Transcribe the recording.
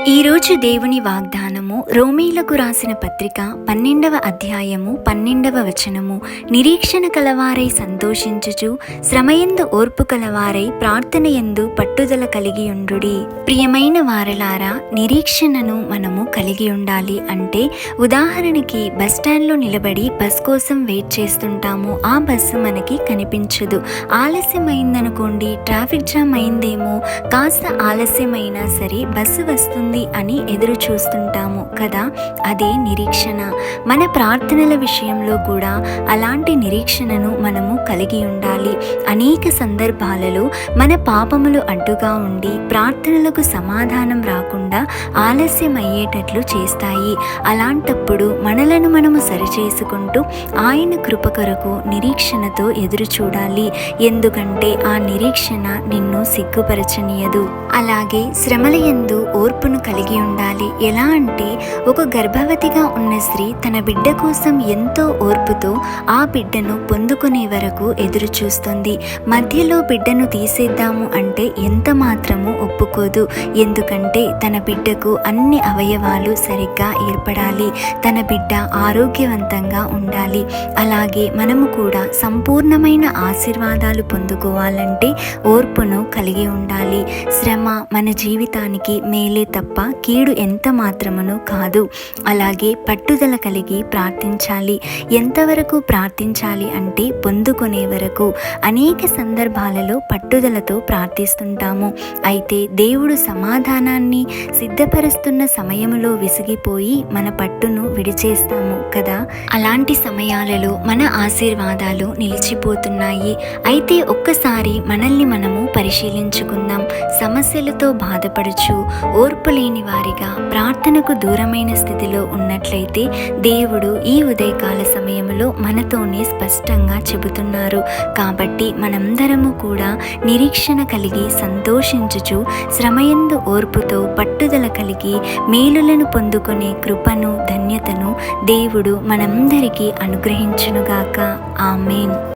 ఈరోజు దేవుని వాగ్దానము రోమీలకు రాసిన పత్రిక 12వ అధ్యాయము 12వ వచనము. నిరీక్షణ కలవారై సంతోషించుచు శ్రమయందు ఓర్పు కలవారై ప్రార్థనయందు పట్టుదల కలిగి ఉండుడి. ప్రియమైన వారలారా, నిరీక్షణను మనము కలిగి ఉండాలి. అంటే ఉదాహరణకి బస్ స్టాండ్లో నిలబడి బస్ కోసం వెయిట్ చేస్తుంటాము. ఆ బస్సు మనకి కనిపించదు. ఆలస్యమైందనుకోండి, ట్రాఫిక్ జామ్ అయిందేమో, కాస్త ఆలస్యమైనా సరే బస్సు వస్తుంది అని ఎదురు చూస్తుంటాము కదా. అదే నిరీక్షణ. మన ప్రార్థనల విషయంలో కూడా అలాంటి నిరీక్షణను మనము కలిగి ఉండాలి. అనేక సందర్భాలలో మన పాపములు అడ్డుగా ఉండి ప్రార్థనలకు సమాధానం రాకుండా ఆలస్యం అయ్యేటట్లు చేస్తాయి. అలాంటప్పుడు మనలను మనము సరిచేసుకుంటూ ఆయన కృప కొరకు నిరీక్షణతో ఎదురు చూడాలి. ఎందుకంటే ఆ నిరీక్షణ నిన్ను సిగ్గుపరచనీయదు. అలాగే శ్రమల యందు ఓర్పును కలిగి ఉండాలి. ఎలా అంటే, ఒక గర్భవతిగా ఉన్న స్త్రీ తన బిడ్డ కోసం ఎంతో ఓర్పుతో ఆ బిడ్డను పొందుకునే వరకు ఎదురు చూస్తుంది. మధ్యలో బిడ్డను తీసేద్దాము అంటే ఎంత మాత్రము ఒప్పుకోదు. ఎందుకంటే తన బిడ్డకు అన్ని అవయవాలు సరిగ్గా ఏర్పడాలి, తన బిడ్డ ఆరోగ్యవంతంగా ఉండాలి. అలాగే మనము కూడా సంపూర్ణమైన ఆశీర్వాదాలు పొందుకోవాలంటే ఓర్పును కలిగి ఉండాలి. శ్రమ మన జీవితానికి మేలే తప్ప కీడు ఎంత మాత్రమును కాదు. అలాగే పట్టుదల కలిగి ప్రార్థించాలి. ఎంతవరకు ప్రార్థించాలి అంటే పొందుకునే వరకు. అనేక సందర్భాలలో పట్టుదలతో ప్రార్థిస్తుంటాము. అయితే దేవుడు సమాధానాన్ని సిద్ధపరుస్తున్న సమయంలో విసిగిపోయి మన పట్టును విడిచేస్తాము కదా. అలాంటి సమయాలలో మన ఆశీర్వాదాలు నిలిచిపోతున్నాయి. అయితే ఒక్కసారి మనల్ని మనము పరిశీలించుకుందాం. సమస్యలతో బాధపడుచు ఓర్పు లేని వారిగా ప్రార్థనకు దూరమైన స్థితిలో ఉన్నట్లయితే దేవుడు ఈ ఉదయకాల సమయంలో మనతోనే స్పష్టంగా చెబుతున్నారు. కాబట్టి మనందరము కూడా నిరీక్షణ కలిగి సంతోషించుచు శ్రమయందు ఓర్పుతో పట్టుదల కలిగి మేలులను పొందుకునే కృపను, ధన్యతను దేవుడు మనందరికీ అనుగ్రహించునుగాక. ఆమేన్.